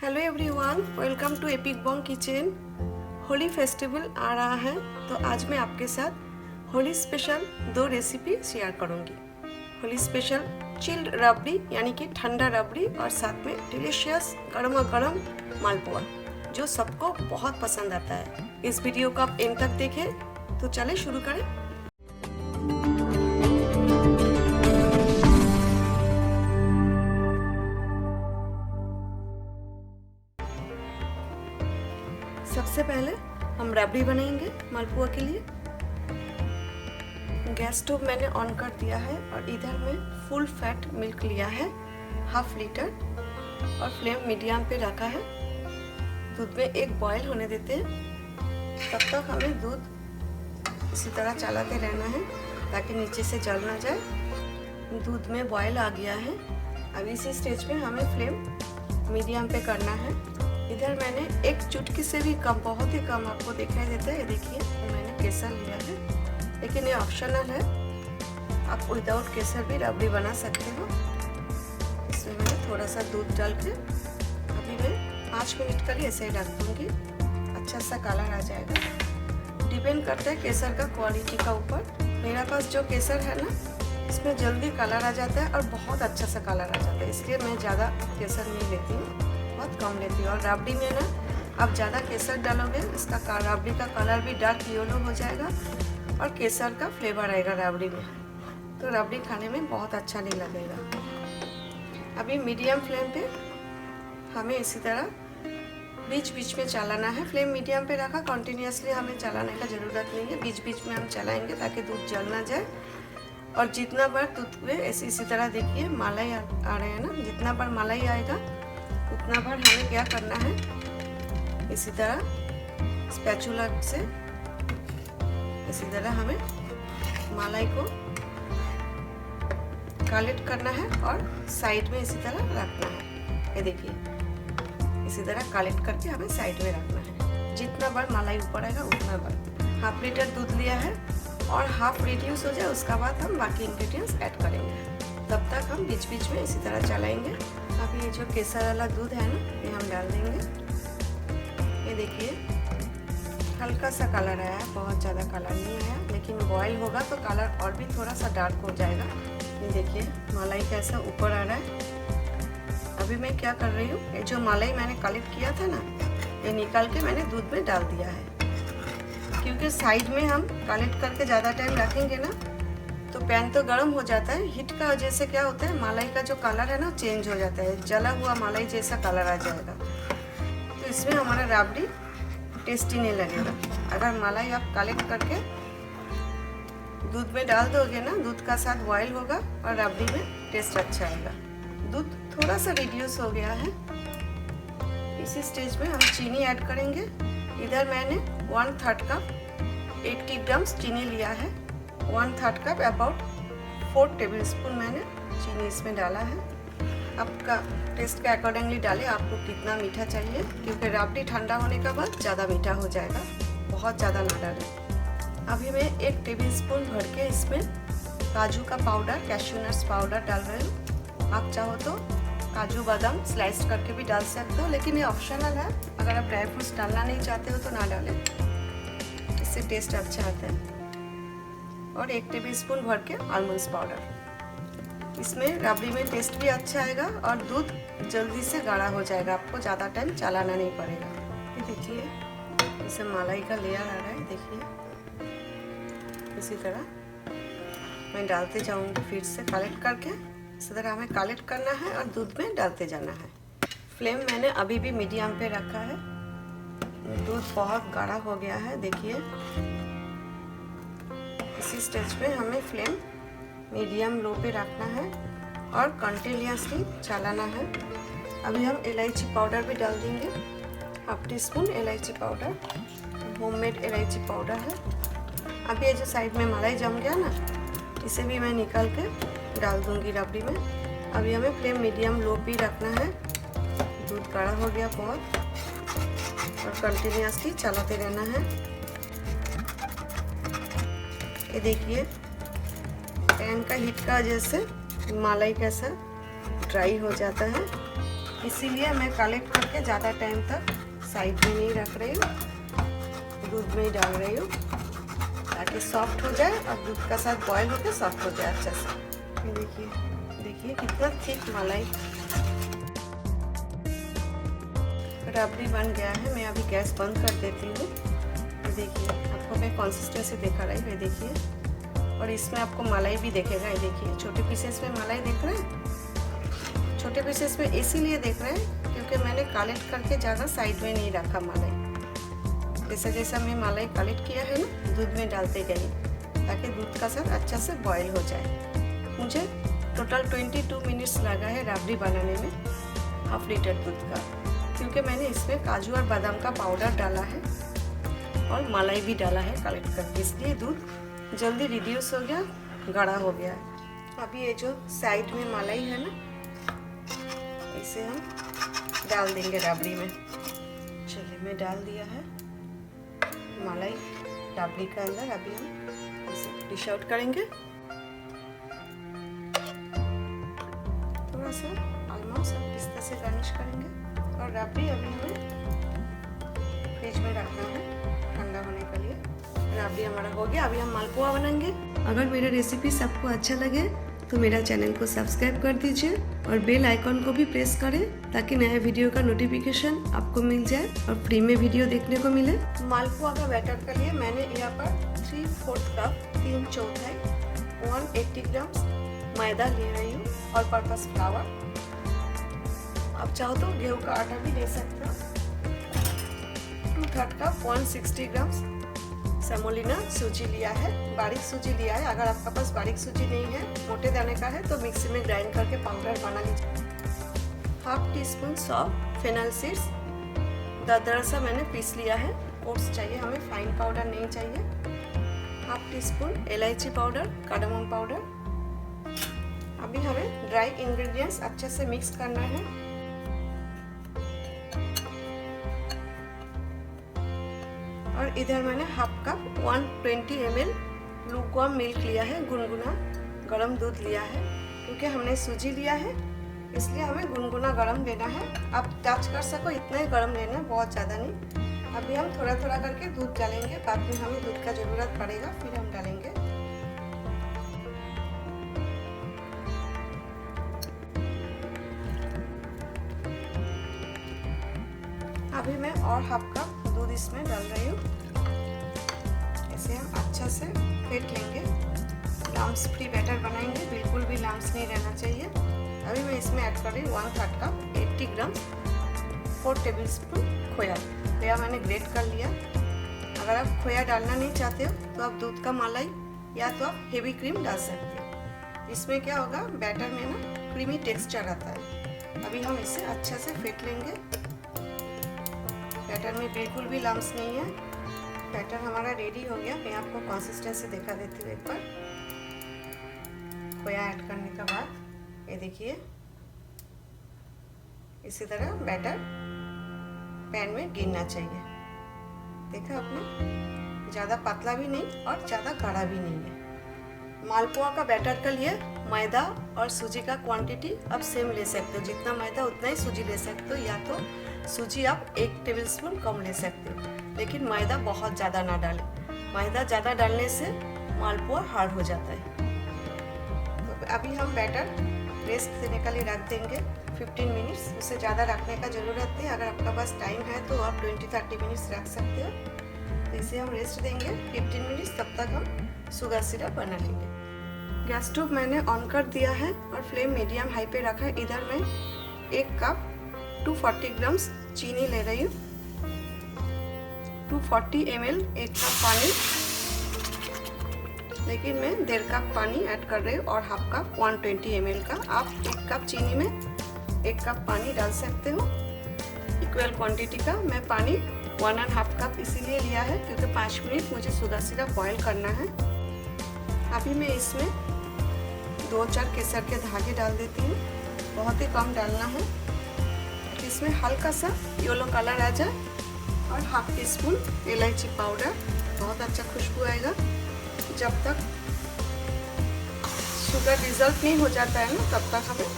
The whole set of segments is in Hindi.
Hello everyone, welcome to Epic Bong Kitchen. Holi festival आ रहा है तो आज मैं आपके साथ होली स्पेशल 2 रेसिपी शेयर करूंगी। होली स्पेशल चिल्ड रबड़ी यानी कि ठंडा रबड़ी और साथ में डिलीशियस गर्मा गर्म मालपुआ जो सबको बहुत पसंद आता है। इस वीडियो को आप एंड तक देखें। तो चले शुरू करें। सबसे पहले हम रबड़ी बनाएंगे मालपुआ के लिए। गैस स्टोव मैंने ऑन कर दिया है और इधर में फुल फैट मिल्क लिया है 1/2 लीटर और फ्लेम मीडियम पे रखा है। दूध में एक बॉयल होने देते हैं। तब तक हमें दूध इसी तरह चलाते रहना है ताकि नीचे से जल ना जाए। दूध में बॉयल आ गया है। अब इसी स्टेज पे हमें फ्लेम मीडियम पे करना है। इधर मैंने एक चुटकी से भी कम, बहुत ही कम आपको दिखाई देता है। ये देखिए मैंने केसर लिया है, लेकिन ये ऑप्शनल है। आप विदाउट केसर भी रबड़ी बना सकते हो। इसमें मैंने थोड़ा सा दूध डाल के अभी मैं 5 मिनट के लिए ऐसे ही रख दूँगी। अच्छा सा कलर आ जाएगा। डिपेंड करता है केसर का क्वालिटी का ऊपर। मेरा पास जो केसर है ना, इसमें जल्दी कलर आ जाता है और बहुत अच्छा सा कलर आ जाता है, इसलिए मैं ज़्यादा केसर नहीं लेती हूँ, बहुत कम लेती हूँ। और रबड़ी में ना आप ज़्यादा केसर डालोगे, इसका रबड़ी का कलर भी डार्क येलो हो जाएगा और केसर का फ्लेवर आएगा रबड़ी में, तो रबड़ी खाने में बहुत अच्छा नहीं लगेगा। अभी मीडियम फ्लेम पे हमें इसी तरह बीच बीच में चलाना है। फ्लेम मीडियम पे रखा, कंटिन्यूसली हमें चलाने का ज़रूरत नहीं है। बीच बीच में हम चलाएंगे ताकि दूध जल ना जाए। और जितना बार दूध में इसी तरह देखिए मलाई आ रहे हैं ना, जितना बार मलाई आएगा उतना बार हमें क्या करना है, इसी तरह स्पैचुला से इसी तरह हमें मलाई को कलेक्ट करना है और साइड में इसी तरह रखना है। ये देखिए इसी तरह कलेक्ट करके हमें साइड में रखना है। जितना बार मलाई ऊपर आएगा उतना बार। 1/2 लीटर दूध लिया है और हाफ रिड्यूस हो जाए उसका बाद हम बाकी इंग्रेडिएंट्स ऐड करेंगे। तब तक हम बीच बीच में इसी तरह चलाएंगे। अब ये जो केसर वाला दूध है ना, ये हम डाल देंगे। ये देखिए हल्का सा कलर आया है, बहुत ज़्यादा कलर नहीं आया, लेकिन बॉयल होगा तो कलर और भी थोड़ा सा डार्क हो जाएगा। ये देखिए मलाई कैसा ऊपर आ रहा है। अभी मैं क्या कर रही हूँ, ये जो मलाई मैंने कलेक्ट किया था ना, ये निकाल के मैंने दूध में डाल दिया है। क्योंकि साइड में हम कलेक्ट करके ज़्यादा टाइम रखेंगे ना तो पैन तो गर्म हो जाता है। हीट का वजह से क्या होता है, मलाई का जो कलर है ना चेंज हो जाता है, जला हुआ मलाई जैसा कलर आ जाएगा। तो इसमें हमारा रबड़ी टेस्टी नहीं लगेगा। अगर मलाई आप कलेक्ट करके दूध में डाल दोगे ना, दूध का साथ बॉयल होगा और रबड़ी में टेस्ट अच्छा आएगा। दूध थोड़ा सा रिड्यूस हो गया है। इसी स्टेज में हम चीनी ऐड करेंगे। इधर मैंने 1/3 कप 80 ग्राम्स चीनी लिया है। 1/3 कप अबाउट 4 टेबलस्पून मैंने चीनी इसमें डाला है। आपका टेस्ट के अकॉर्डिंगली डालें, आपको कितना मीठा चाहिए, क्योंकि रबड़ी ठंडा होने के बाद ज़्यादा मीठा हो जाएगा, बहुत ज़्यादा ना डालें। अभी मैं 1 टेबलस्पून भर के इसमें काजू का पाउडर, कैश्यू नट्स पाउडर डाल रही हूँ। आप चाहो तो काजू बादाम स्लाइस करके भी डाल सकते हो, लेकिन ये ऑप्शनल है। अगर आप ड्राई फ्रूट्स डालना नहीं चाहते हो तो ना डालें, इससे टेस्ट अच्छा आता है। और 1 टेबलस्पून भर के आलमंड्स पाउडर। इसमें रबड़ी में टेस्ट भी अच्छा आएगा और दूध जल्दी से गाढ़ा हो जाएगा, आपको ज़्यादा टाइम चलाना नहीं पड़ेगा। ये देखिए इसे मलाई का लेयर आ रहा है, देखिए इसी तरह मैं डालते जाऊँगी फिर से कलेक्ट करके। इसी तरह हमें कलेक्ट करना है और दूध में डालते जाना है। फ्लेम मैंने अभी भी मीडियम पे रखा है। दूध बहुत गाढ़ा हो गया है, देखिए इसी स्टेज पे हमें फ्लेम मीडियम लो पे रखना है और कंटिन्यूसली चलाना है। अभी हम इलायची पाउडर भी डाल देंगे। 1/2 टीस्पून इलायची पाउडर, होममेड इलायची पाउडर है। अभी ये जो साइड में मलाई जम गया ना, इसे भी मैं निकाल के डाल दूंगी रबड़ी में। अभी हमें फ्लेम मीडियम लो पे रखना है। दूध गाढ़ा हो गया बहुत और कंटिन्यूसली चलाते रहना है। ये देखिए पैन का हीट का वजह से मलाई कैसा ड्राई हो जाता है। इसीलिए मैं कलेक्ट करके ज़्यादा टाइम तक साइड में नहीं रख रही हूँ, दूध में ही डाल रही हूँ ताकि सॉफ्ट हो जाए और दूध का साथ बॉयल होकर सॉफ्ट हो जाए अच्छा से। ये देखिए कितना थिक मलाई रबड़ी बन गया है। मैं अभी गैस बंद कर देती हूँ। देखिए आपको मैं कंसिस्टेंसी दिखा रही हूँ, देखिए। और इसमें आपको मलाई भी दिखेगा, ये देखिए छोटे पीसेस में मलाई दिख रहे हैं। छोटे पीसेस में इसीलिए देख रहे हैं क्योंकि मैंने कलेक्ट करके ज़्यादा साइड में नहीं रखा मलाई। जैसा जैसा मैं मलाई कलेक्ट किया है ना, दूध में डालते गई ताकि दूध का साथ अच्छा से बॉयल हो जाए। मुझे टोटल 22 मिनट्स लगा है रबड़ी बनाने में, हाफ लीटर दूध का, क्योंकि मैंने इसमें काजू और बादाम का पाउडर डाला है और मलाई भी डाला है कलेक्ट करके, इसलिए दूध जल्दी रिड्यूस हो गया, गाढ़ा हो गया है। अभी ये जो साइड में मलाई है ना, इसे हम डाल देंगे रबड़ी में। चलिए मैं डाल दिया है मलाई रबड़ी के अंदर। अभी हम इसे डिश आउट करेंगे। थोड़ा सा ऑलमोस्ट पिस्ता से गार्निश करेंगे। और रबड़ी अभी हमें फ्रिज में रखना है ठंडा होने के लिए। रबड़ी हमारा हो गया। अभी हम मालपुआ बनाएंगे। अगर मेरा रेसिपी सबको अच्छा लगे तो मेरा चैनल को सब्सक्राइब कर दीजिए और बेल आइकॉन को भी प्रेस करें ताकि नया वीडियो का नोटिफिकेशन आपको मिल जाए और फ्री में वीडियो देखने को मिले। मालपुआ का बैटर के लिए मैंने यहाँ पर 3/4 कप 3/4 180 ग्राम मैदा ले रही हूँ और पर्पस फ्लावर। आप चाहो तो गेहूं का आटा भी ले सकते हो। 2/3 कप 160 ग्राम सेमोलिना सूजी लिया है, बारीक सूजी लिया है। अगर आपका पास बारीक सूजी नहीं है, मोटे दाने का है, तो मिक्सी में ग्राइंड करके पाउडर बना लीजिए। 1/2 टीस्पून सौंफ, फेनल सीड्स दरदरा सा मैंने पीस लिया है। ओट्स चाहिए हमें, फाइन पाउडर नहीं चाहिए। 1/2 टीस्पून इलायची पाउडर, कार्डमम पाउडर। अभी हमें ड्राई इंग्रेडिएंट्स अच्छे से मिक्स करना है। और इधर मैंने 1/2 कप 120 ml लूकवार्म मिल्क लिया है, गुनगुना गरम दूध लिया है। क्योंकि हमने सूजी लिया है इसलिए हमें गुनगुना गरम लेना है। आप टच कर सको इतना ही गरम लेना, बहुत ज़्यादा नहीं। अभी हम थोड़ा थोड़ा करके दूध डालेंगे, बाद में हमें दूध का ज़रूरत पड़ेगा फिर हम डालेंगे। अभी मैं और 1/2 कप दूध इसमें डाल रही हूँ। इसे हम अच्छा से फेंट लेंगे, लम्स फ्री बैटर बनाएंगे, बिल्कुल भी लम्स नहीं रहना चाहिए। अभी मैं इसमें ऐड कर रही हूँ 1/3 कप 80 ग्राम 4 टेबलस्पून खोया। खोया मैंने ग्रेट कर लिया। अगर आप खोया डालना नहीं चाहते हो तो आप दूध का मलाई या तो आप हेवी क्रीम डाल सकते हो। इसमें क्या होगा, बैटर में ना क्रीमी टेक्सचर आता है। अभी हम इसे अच्छा से फेंट लेंगे। बैटर में बिल्कुल भी लम्स नहीं है। बैटर हमारा रेडी हो गया। मैं आपको कंसिस्टेंसी दिखा देती हूँ एक बार। खोया ऐड करने के बाद ये देखिए, इसी तरह बैटर पैन में गिरना चाहिए। देखा आपने, ज़्यादा पतला भी नहीं और ज़्यादा गाढ़ा भी नहीं है। मालपुआ का बैटर के लिए मैदा और सूजी का क्वांटिटी आप सेम ले सकते हो। जितना मैदा उतना ही सूजी ले सकते हो, या तो सूजी आप 1 टेबलस्पून कम ले सकते हो। लेकिन मैदा बहुत ज़्यादा ना डालें। मैदा ज़्यादा डालने से मालपुआ हार्ड हो जाता है। तो अभी हम बैटर रेस्ट देने के लिए रख देंगे 15 मिनट्स। उससे ज़्यादा रखने का ज़रूरत नहीं। अगर आपका पास टाइम है तो आप 20-30 मिनट्स रख सकते हो। तो इसे हम रेस्ट देंगे 15 मिनट्स। तब तक हम शुगर सिरप बना लेंगे। गैस स्टोव मैंने ऑन कर दिया है और फ्लेम मीडियम हाई पे रखा है। इधर मैं 1 कप 240 ग्राम चीनी ले रही हूँ। 240 ml 1 कप पानी, लेकिन मैं 1.5 कप पानी ऐड कर रही हूँ और 1/2 कप 120 ml का। आप 1 कप चीनी में 1 कप पानी डाल सकते हो। इक्वल क्वांटिटी का मैं पानी 1.5 कप इसीलिए लिया है क्योंकि 5 मिनट मुझे शुगर सिरप बॉयल करना है। अभी मैं इसमें 2-4 केसर के धागे डाल देती हूँ। बहुत ही कम डालना है, इसमें हल्का सा येलो कलर आ जाए। और 1/2 टीस्पून इलायची पाउडर, बहुत अच्छा खुशबू आएगा। जब तक शुगर डिज़ोल्व नहीं हो जाता है ना, तब तक हमें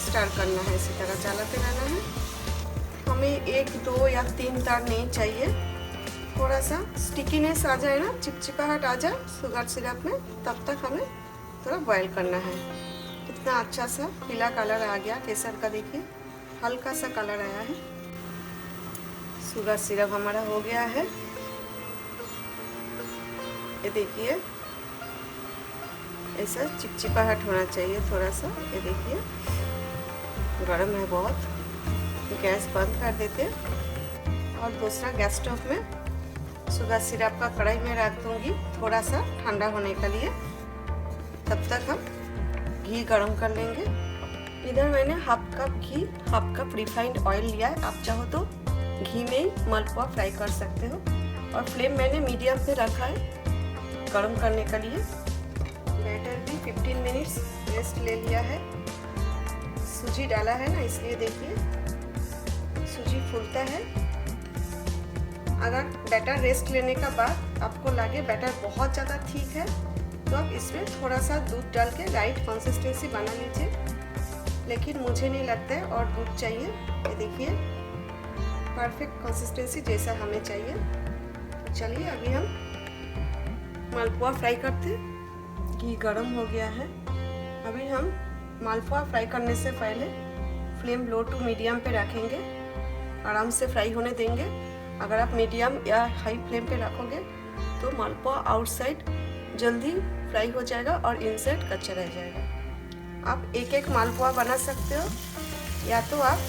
स्टर करना है, इसी तरह चलाते रहना है। हमें 1, 2 या 3 तार नहीं चाहिए, थोड़ा सा स्टिकीनेस आ जाए ना, चिपचिपाहट आ जाए शुगर सिरप में, तब तक हमें थोड़ा बॉईल करना है। कितना अच्छा सा पीला कलर आ गया केसर का, देखिए हल्का सा कलर आया है। शुगर सिरप हमारा हो गया है, ये देखिए ऐसा चिपचिपाहट होना चाहिए थोड़ा सा। ये देखिए गर्म है बहुत, गैस बंद कर देते और दूसरा गैस स्टोव में शुगर सिरप का कढ़ाई में रख दूंगी थोड़ा सा ठंडा होने के लिए। तब तक हम घी गरम कर लेंगे। इधर मैंने हाफ कप घी, हाफ कप रिफाइंड ऑयल लिया है। आप चाहो तो घी में ही मालपुआ फ्राई कर सकते हो। और फ्लेम मैंने मीडियम पे रखा है गरम करने के लिए। बैटर भी 15 मिनट्स रेस्ट ले लिया है। सूजी डाला है ना, इसलिए देखिए सूजी फूलता है। अगर बैटर रेस्ट लेने का बाद आपको लगे बैटर बहुत ज़्यादा ठीक है तो आप इसमें थोड़ा सा दूध डाल के राइट कंसिस्टेंसी बना लीजिए, लेकिन मुझे नहीं लगता है और दूध चाहिए। ये देखिए परफेक्ट कंसिस्टेंसी जैसा हमें चाहिए। तो चलिए अभी हम मालपुआ फ्राई करते हैं। घी गरम हो गया है। अभी हम मालपुआ फ्राई करने से पहले फ्लेम लो टू मीडियम पे रखेंगे, आराम से फ्राई होने देंगे। अगर आप मीडियम या हाई फ्लेम पे रखोगे तो मालपुआ आउटसाइड जल्दी फ्राई हो जाएगा और इनसाइड कच्चा रह जाएगा। आप एक एक मालपुआ बना सकते हो, या तो आप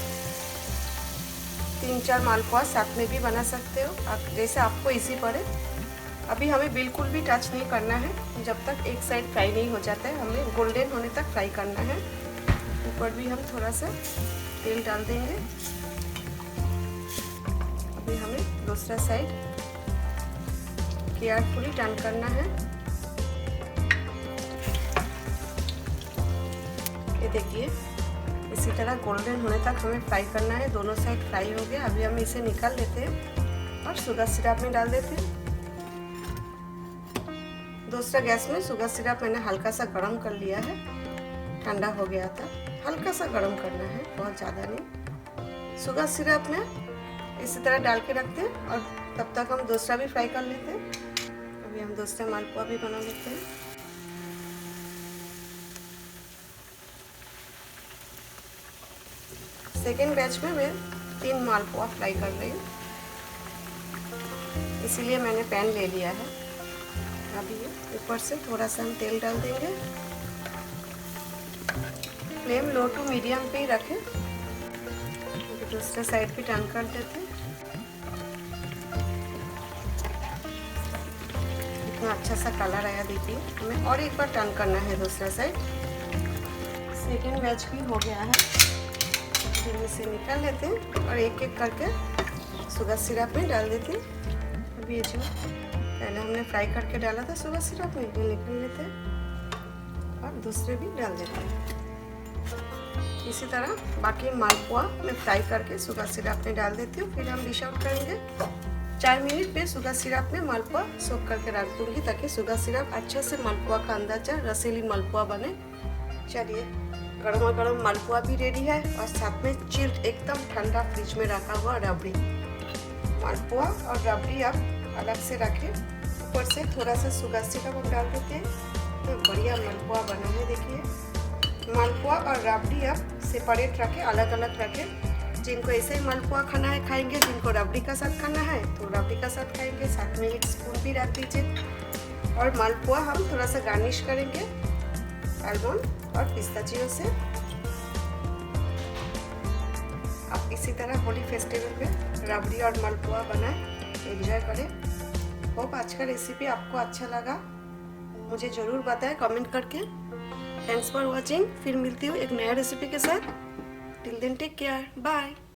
3-4 मालपुआ साथ में भी बना सकते हो, आप जैसे आपको इजी पड़े। अभी हमें बिल्कुल भी टच नहीं करना है जब तक एक साइड फ्राई नहीं हो जाता है, हमें गोल्डन होने तक फ्राई करना है। ऊपर भी हम थोड़ा सा तेल डाल देंगे। अभी हमें दूसरा साइड केयरफुली टर्न करना है। ये देखिए इसी तरह गोल्डन होने तक हमें फ्राई करना है। दोनों साइड फ्राई हो गया। अभी हम इसे निकाल लेते हैं और शुगर सिरप में डाल देते हैं। दूसरा गैस में शुगर सिरप मैंने हल्का सा गरम कर लिया है, ठंडा हो गया था। हल्का सा गरम करना है, बहुत ज़्यादा नहीं। शुगर सिरप में इसी तरह डाल के रखते हैं और तब तक हम दूसरा भी फ्राई कर लेते हैं। अभी हम दूसरा मालपुआ भी बना लेते हैं। सेकेंड बैच में मैं 3 मालपुआ फ्राई कर रही हूँ, इसीलिए मैंने पैन ले लिया है। अभी ऊपर से थोड़ा सा हम तेल डाल देंगे। फ्लेम लो टू मीडियम पे ही रखें। दूसरे साइड भी टर्न कर देते हैं। इतना अच्छा सा कलर आया, देखिए हमें और एक बार टर्न करना है दूसरा साइड। सेकेंड बैच भी हो गया है, फिर इसे निकाल लेते हैं और एक एक करके शुगर सिरप में डाल देते हैं। अभी ये जो पहले हमने फ्राई करके डाला था शुगर सिरप में, ये निकाल लेते हैं और दूसरे भी डाल देते हैं। इसी तरह बाकी मालपुआ में फ्राई करके शुगर सिरप में डाल देती हूँ। फिर हम डिश आउट करेंगे। 4 मिनट पे शुगर सिरप में मालपुआ सोक करके रख दूंगी ताकि शुगर सिरप अच्छा से मालपुआ का अंदर जाए, रसीली मालपुआ बने। चलिए गर्मा गर्म मालपुआ भी रेडी है और साथ में चिल्ड एकदम ठंडा फ्रिज में रखा हुआ रबड़ी। मालपुआ और रबड़ी आप अलग से रखें, ऊपर से थोड़ा सा शुगर सिरप डाल देते हैं तो बढ़िया मालपुआ बना है। देखिए मालपुआ और रबड़ी आप सेपरेट रखें, अलग अलग रखें। जिनको ऐसे ही मालपुआ खाना है खाएंगे, जिनको रबड़ी का साथ खाना है तो रबड़ी का साथ खाएंगे। साथ में 1 स्पून भी रख दीजिए। और मालपुआ हम थोड़ा सा गार्निश करेंगे आलमंड और पिस्ताचियो से। आप इसी तरह होली फेस्टिवल में रबड़ी और मालपुआ बनाएं, एंजॉय करें। होप आज का रेसिपी आपको अच्छा लगा, मुझे ज़रूर बताएं कमेंट करके। Thanks for watching. फिर मिलती हूँ एक नया रेसिपी के साथ। Till then take care, bye.